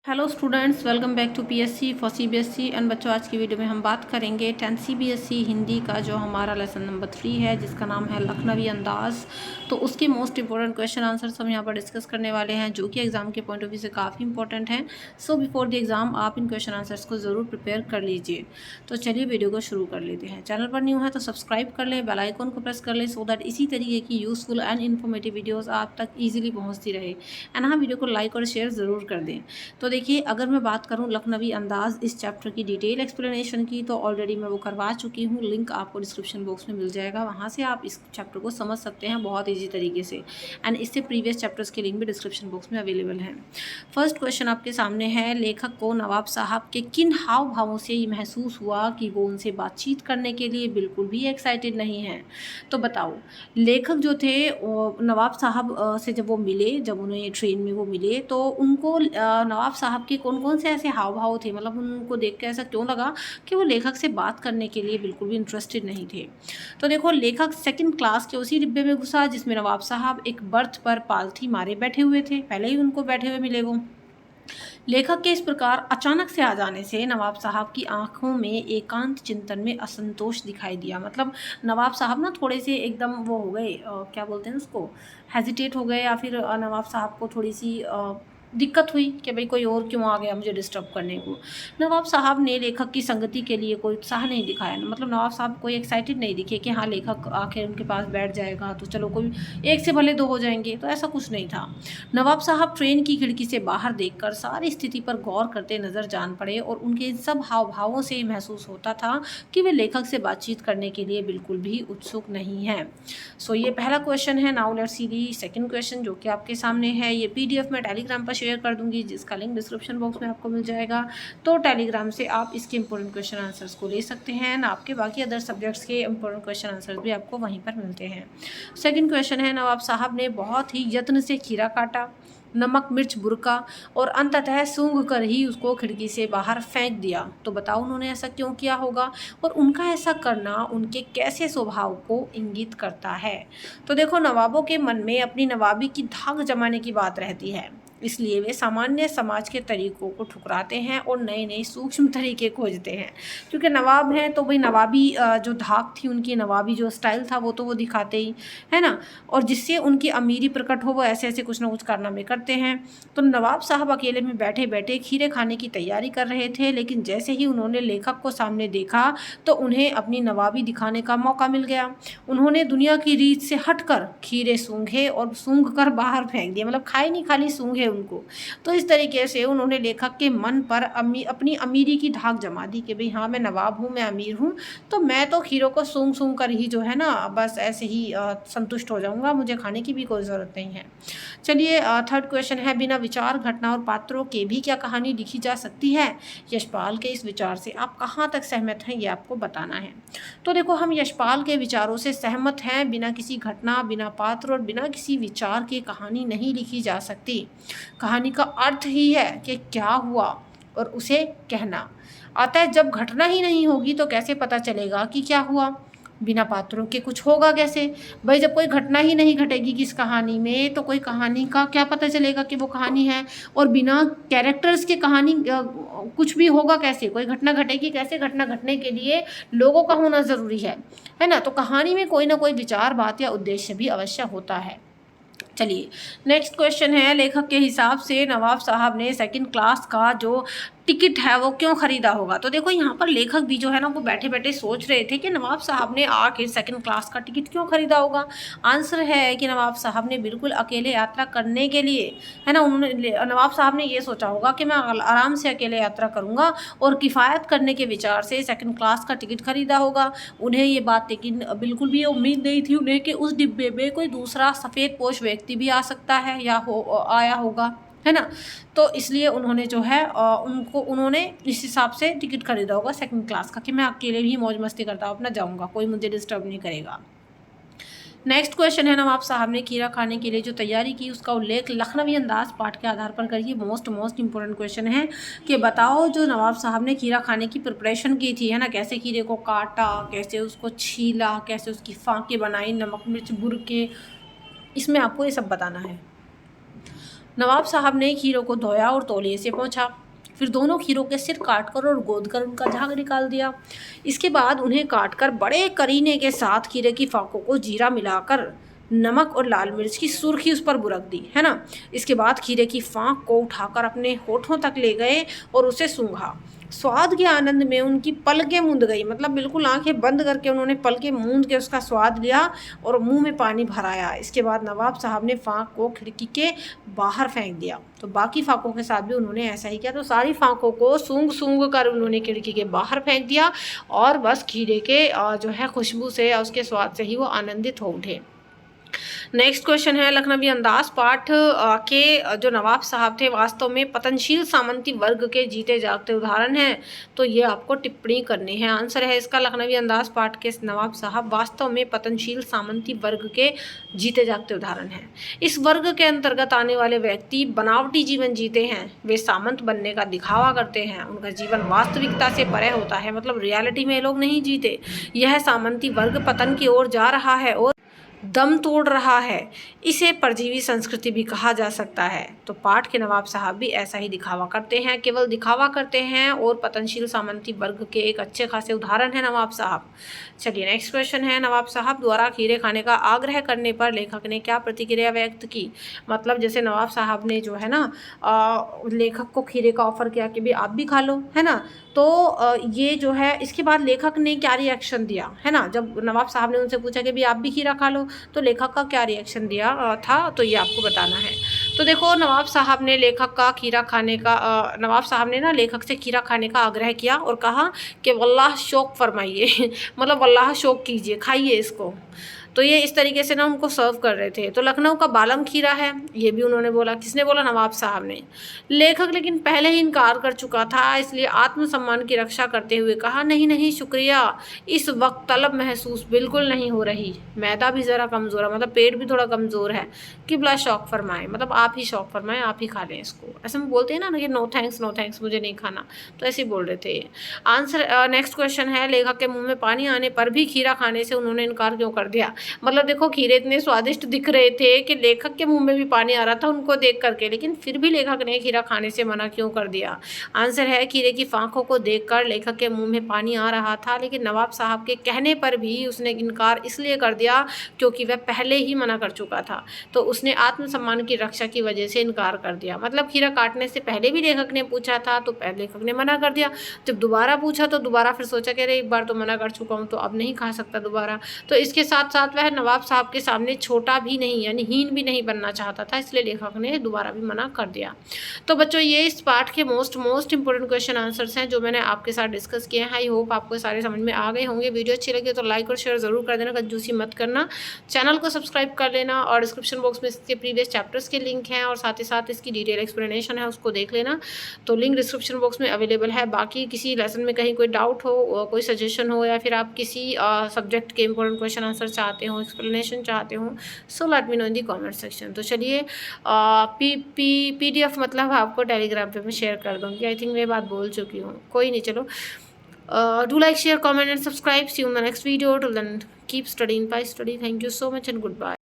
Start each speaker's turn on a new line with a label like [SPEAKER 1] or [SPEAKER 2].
[SPEAKER 1] Hello students, welcome back to PSC for CBSE. And बच्चों, आज की वीडियो में हम बात करेंगे 10th सीबीएसई हिंदी का जो हमारा लेसन नंबर 3 है, जिसका नाम है लखनवी अंदाज। तो उसके मोस्ट इंपॉर्टेंट क्वेश्चन आंसर्स हम यहाँ पर डिस्कस करने वाले हैं, जो कि एग्जाम के पॉइंट ऑफ व्यू से काफ़ी इंपॉर्टेंट हैं। सो बिफोर द एग्जाम आप इन क्वेश्चन आंसर्स को ज़रूर प्रिपेयर कर लीजिए। तो चलिए वीडियो को शुरू कर लेते हैं। चैनल पर न्यू है तो सब्सक्राइब कर लें, बेल आइकन को प्रेस कर लें, सो दैट इसी तरीके की यूजफुल एंड इन्फॉर्मेटिव वीडियोज़ आप तक ईजिली पहुँचती रहे। एंड हाँ, वीडियो को लाइक और शेयर ज़रूर कर दें। तो देखिए, अगर मैं बात करूं लखनवी अंदाज इस चैप्टर की डिटेल एक्सप्लेनेशन की, तो ऑलरेडी मैं वो करवा चुकी हूं। लिंक आपको डिस्क्रिप्शन बॉक्स में मिल जाएगा, वहां से आप इस चैप्टर को समझ सकते हैं बहुत इजी तरीके से। एंड इससे प्रीवियस चैप्टर्स के लिंक भी डिस्क्रिप्शन बॉक्स में अवेलेबल हैं। फर्स्ट क्वेश्चन आपके सामने है, लेखक को नवाब साहब के किन हाव भावों से ये महसूस हुआ कि वो उनसे बातचीत करने के लिए बिल्कुल भी एक्साइटेड नहीं है। तो बताओ, लेखक जो थे नवाब साहब से जब वो मिले, जब उन्हें ट्रेन में वो मिले, तो उनको नवाब साहब के कौन कौन से ऐसे हाव भाव थे, मतलब उनको देख के ऐसा क्यों लगा कि वो लेखक से बात करने के लिए बिल्कुल भी इंटरेस्टेड नहीं थे। तो देखो, लेखक सेकंड क्लास के उसी डिब्बे में घुसा जिसमें नवाब साहब एक बर्थ पर पालथी मारे बैठे हुए थे। पहले ही उनको बैठे हुए मिले वो। लेखक के इस प्रकार अचानक से आ जाने से नवाब साहब की आंखों में एकांत चिंतन में असंतोष दिखाई दिया। मतलब नवाब साहब ना थोड़े से एकदम वो हो गए, क्या बोलते हैं उसको, हेजिटेट हो गए, या फिर नवाब साहब को थोड़ी सी दिक्कत हुई कि भाई कोई और क्यों आ गया मुझे डिस्टर्ब करने को। नवाब साहब ने लेखक की संगति के लिए कोई उत्साह नहीं दिखाया। मतलब नवाब साहब कोई एक्साइटेड नहीं दिखे कि हाँ लेखक आखिर उनके पास बैठ जाएगा तो चलो कोई एक से भले दो हो जाएंगे, तो ऐसा कुछ नहीं था। नवाब साहब ट्रेन की खिड़की से बाहर देखकर सारी स्थिति पर गौर करते नजर जान पड़े, और उनके इन सब हाव भावों से महसूस होता था कि वे लेखक से बातचीत करने के लिए बिल्कुल भी उत्सुक नहीं हैं। सो ये पहला क्वेश्चन है। Now let's see the second question, जो कि आपके सामने है। ये पीडीएफ में टेलीग्राम पर शेयर कर दूंगी, जिसका लिंक डिस्क्रिप्शन बॉक्स में आपको मिल जाएगा। तो टेलीग्राम से आप इसके इंपॉर्टेंट क्वेश्चन आंसर्स को ले सकते हैं, ना आपके बाकी अदर सब्जेक्ट्स के इंपॉर्टेंट क्वेश्चन आंसर्स भी आपको वहीं पर मिलते हैं। सेकंड क्वेश्चन है, नवाब साहब ने बहुत ही यत्न से खीरा काटा, नमक मिर्च बुरका और अंततः सूंघ कर ही उसको खिड़की से बाहर फेंक दिया। तो बताओ उन्होंने ऐसा क्यों किया होगा, और उनका ऐसा करना उनके कैसे स्वभाव को इंगित करता है। तो देखो, नवाबों के मन में अपनी नवाबी की धाक जमाने की बात रहती है, इसलिए वे सामान्य समाज के तरीकों को ठुकराते हैं और नए नए सूक्ष्म तरीके खोजते हैं। क्योंकि नवाब हैं तो भाई नवाबी जो धाक थी उनकी, नवाबी जो स्टाइल था वो तो वो दिखाते ही है ना, और जिससे उनकी अमीरी प्रकट हो वो ऐसे ऐसे कुछ ना कुछ कारनामे करते हैं। तो नवाब साहब अकेले में बैठे बैठे खीरे खाने की तैयारी कर रहे थे, लेकिन जैसे ही उन्होंने लेखक को सामने देखा तो उन्हें अपनी नवाबी दिखाने का मौका मिल गया। उन्होंने दुनिया की रीत से हटकर खीरे सूंघे और सूंघ कर बाहर फेंक दिए। मतलब खाए नहीं, खाली सूंघे उनको। तो इस तरीके से उन्होंने लेखक के मन पर अपनी अमीरी की धाक जमा दी कि भाई हाँ मैं नवाब हूँ, मैं अमीर हूँ, तो मैं तो खीरों को सूंघ सूंघ कर ही जो है ना बस ऐसे ही संतुष्ट हो जाऊँगा, मुझे खाने की भी कोई ज़रूरत नहीं है। चलिए, थर्ड क्वेश्चन है, बिना विचार घटना और पात्रों के भी क्या कहानी लिखी जा सकती है। यशपाल के इस विचार से आप कहाँ तक सहमत हैं, ये आपको बताना है। तो देखो, हम यशपाल के विचारों से सहमत हैं। बिना किसी घटना, बिना पात्र और बिना किसी विचार के कहानी नहीं लिखी जा सकती। कहानी का अर्थ ही है कि क्या हुआ और उसे कहना। अतः जब घटना ही नहीं होगी तो कैसे पता चलेगा कि क्या हुआ। बिना पात्रों के कुछ होगा कैसे। भाई जब कोई घटना ही नहीं घटेगी किस कहानी में, तो कोई कहानी का क्या पता चलेगा कि वो कहानी है। और बिना कैरेक्टर्स के कहानी कुछ भी होगा कैसे, कोई घटना घटेगी कैसे। घटना घटने के लिए लोगों का होना ज़रूरी है ना। तो कहानी में कोई ना कोई विचार, बात या उद्देश्य भी अवश्य होता है। चलिए, नेक्स्ट क्वेश्चन है, लेखक के हिसाब से नवाब साहब ने सेकंड क्लास का जो टिकट है वो क्यों खरीदा होगा। तो देखो, यहाँ पर लेखक भी जो है ना वो बैठे बैठे सोच रहे थे कि नवाब साहब ने आके सेकंड क्लास का टिकट क्यों खरीदा होगा। आंसर है कि नवाब साहब ने बिल्कुल अकेले यात्रा करने के लिए, है ना, नवाब साहब ने ये सोचा होगा कि मैं आराम से अकेले यात्रा करूँगा, और किफ़ायत करने के विचार से सेकंड क्लास का टिकट खरीदा होगा। उन्हें ये बात लेकिन बिल्कुल भी उम्मीद नहीं थी उन्हें कि उस डिब्बे में कोई दूसरा सफ़ेद पोश व्यक्ति भी आ सकता है या आया होगा, है ना। तो इसलिए उन्होंने जो है उन्होंने इस हिसाब से टिकट खरीदा होगा सेकंड क्लास का कि मैं अकेले भी मौज मस्ती करता अपना जाऊंगा, कोई मुझे डिस्टर्ब नहीं करेगा। नेक्स्ट क्वेश्चन है, नवाब साहब ने खीरा खाने के लिए जो तैयारी की उसका उल्लेख लखनवी अंदाज पाठ के आधार पर करिए। मोस्ट इंपॉर्टेंट क्वेश्चन है कि बताओ जो नवाब साहब ने खीरा खाने की प्रिपरेशन की थी, है ना, कैसे खीरे को काटा, कैसे उसको छीला, कैसे उसकी फाँकें बनाई, नमक मिर्च बुर के, इसमें आपको ये सब बताना है। नवाब साहब ने खीरों को धोया और तौलिए से पोंछा, फिर दोनों खीरों के सिर काटकर और गोदकर उनका झाग निकाल दिया। इसके बाद उन्हें काटकर बड़े करीने के साथ खीरे की फाकों को जीरा मिलाकर नमक और लाल मिर्च की सुर्खी उस पर बुरक दी, है ना। इसके बाद खीरे की फाँक को उठाकर अपने होठों तक ले गए और उसे सूंघा। स्वाद के आनंद में उनकी पलकें मूंद गई, मतलब बिल्कुल आंखें बंद करके उन्होंने पलकें मूंद के उसका स्वाद लिया और मुंह में पानी भर आया। इसके बाद नवाब साहब ने फाँक को खिड़की के बाहर फेंक दिया। तो बाकी फाँकों के साथ भी उन्होंने ऐसा ही किया। तो सारी फाँकों को सूंघ सूंघ कर उन्होंने खिड़की के बाहर फेंक दिया और बस खीरे के जो है खुशबू से या उसके स्वाद से ही वो आनंदित हो उठे। नेक्स्ट क्वेश्चन है, लखनवी अंदाज पाठ के जो नवाब साहब थे वास्तव में पतनशील सामंती वर्ग के जीते जागते उदाहरण हैं। तो ये आपको टिप्पणी करनी है। आंसर है इसका, लखनवी अंदाज पाठ के नवाब साहब वास्तव में पतनशील सामंती वर्ग के जीते जागते उदाहरण हैं। इस वर्ग के अंतर्गत आने वाले व्यक्ति बनावटी जीवन जीते हैं। वे सामंत बनने का दिखावा करते हैं। उनका जीवन वास्तविकता से परे होता है, मतलब रियलिटी में लोग नहीं जीते। यह सामंती वर्ग पतन की ओर जा रहा है और दम तोड़ रहा है। इसे परजीवी संस्कृति भी कहा जा सकता है। तो पाठ के नवाब साहब भी ऐसा ही दिखावा करते हैं, केवल दिखावा करते हैं और पतनशील सामंती वर्ग के एक अच्छे खासे उदाहरण है नवाब साहब। चलिए नेक्स्ट क्वेश्चन है, नवाब साहब द्वारा खीरे खाने का आग्रह करने पर लेखक ने क्या प्रतिक्रिया व्यक्त की। मतलब जैसे नवाब साहब ने जो है ना लेखक को खीरे का ऑफर किया कि भी आप भी खा लो, है ना। तो ये जो है इसके बाद लेखक ने क्या रिएक्शन दिया, है ना। जब नवाब साहब ने उनसे पूछा कि भी आप भी खीरा खा लो, तो लेखक का क्या रिएक्शन दिया था, तो ये आपको बताना है। तो देखो, नवाब साहब ने नवाब साहब ने ना लेखक से खीरा खाने का आग्रह किया और कहा कि वल्लाह शौक फरमाइए मतलब वल्लाह शौक कीजिए, खाइए इसको। तो ये इस तरीके से ना उनको सर्व कर रहे थे। तो लखनऊ का बालम खीरा है, ये भी उन्होंने बोला। किसने बोला? नवाब साहब ने। लेखक लेकिन पहले ही इनकार कर चुका था, इसलिए आत्मसम्मान की रक्षा करते हुए कहा, नहीं नहीं शुक्रिया, इस वक्त तलब महसूस बिल्कुल नहीं हो रही। मैदा भी ज़रा कमज़ोर है, मतलब पेट भी थोड़ा कमज़ोर है। किबला शौक फरमाए, मतलब आप ही शौक फरमाएं, आप ही खा लें इसको। ऐसे में बोलते हैं ना कि नो थैंक्स मुझे नहीं खाना, तो ऐसे ही बोल रहे थे। आंसर नेक्स्ट क्वेश्चन है, लेखक के मुँह में पानी आने पर भी खीरा खाने से उन्होंने इनकार क्यों कर दिया। मतलब देखो, खीरे इतने स्वादिष्ट दिख रहे थे कि लेखक के मुंह में भी पानी आ रहा था उनको देख करके, लेकिन फिर भी लेखक ने खीरा खाने से मना क्यों कर दिया। आंसर है, खीरे की फांकों को देखकर लेखक के मुंह में पानी आ रहा था, लेकिन नवाब साहब के कहने पर भी उसने इनकार इसलिए कर दिया क्योंकि वह पहले ही मना कर चुका था। तो उसने आत्मसम्मान की रक्षा की वजह से इनकार कर दिया। मतलब खीरा काटने से पहले भी लेखक ने पूछा था, तो पहले लेखक ने मना कर दिया। जब दोबारा पूछा तो दोबारा फिर सोचा कि अरे एक बार तो मना कर चुका हूँ, तो अब नहीं खा सकता दोबारा। तो इसके साथ साथ वह नवाब साहब के सामने छोटा भी नहीं यानी हीन भी नहीं बनना चाहता था, इसलिए लेखक ने दोबारा भी मना कर दिया। तो बच्चों, ये इस पार्ट के मोस्ट इंपॉर्टेंट क्वेश्चन आंसर्स हैं जो मैंने आपके साथ डिस्कस किए हैं। आई होप आपको सारे समझ में आ गए होंगे। वीडियो अच्छी लगे तो लाइक और शेयर ज़रूर कर देना, कंजूसी मत करना। चैनल को सब्सक्राइब कर लेना और डिस्क्रिप्शन बॉक्स में इसके प्रीवियस चैप्टर्स के लिंक हैं और साथ ही साथ इसकी डिटेल एक्सप्लेनेशन है, उसको देख लेना। तो लिंक डिस्क्रिप्शन बॉक्स में अवेलेबल है। बाकी किसी लेसन में कहीं कोई डाउट हो, कोई सजेशन हो, या फिर आप किसी सब्जेक्ट के इंपॉर्टेंट क्वेश्चन आंसर चाहते हो, एक्सप्लेनेशन चाहते हो, सो लेट मी नो इन दी कमेंट सेक्शन। तो चलिए, PDF मतलब आपको टेलीग्राम पे मैं शेयर कर दूँगी। आई थिंक मैं बात बोल चुकी हूँ, कोई नहीं। चलो, do like, share, comment and subscribe. See you in the next video. Till then keep studying, bye study. Thank you so much and good bye.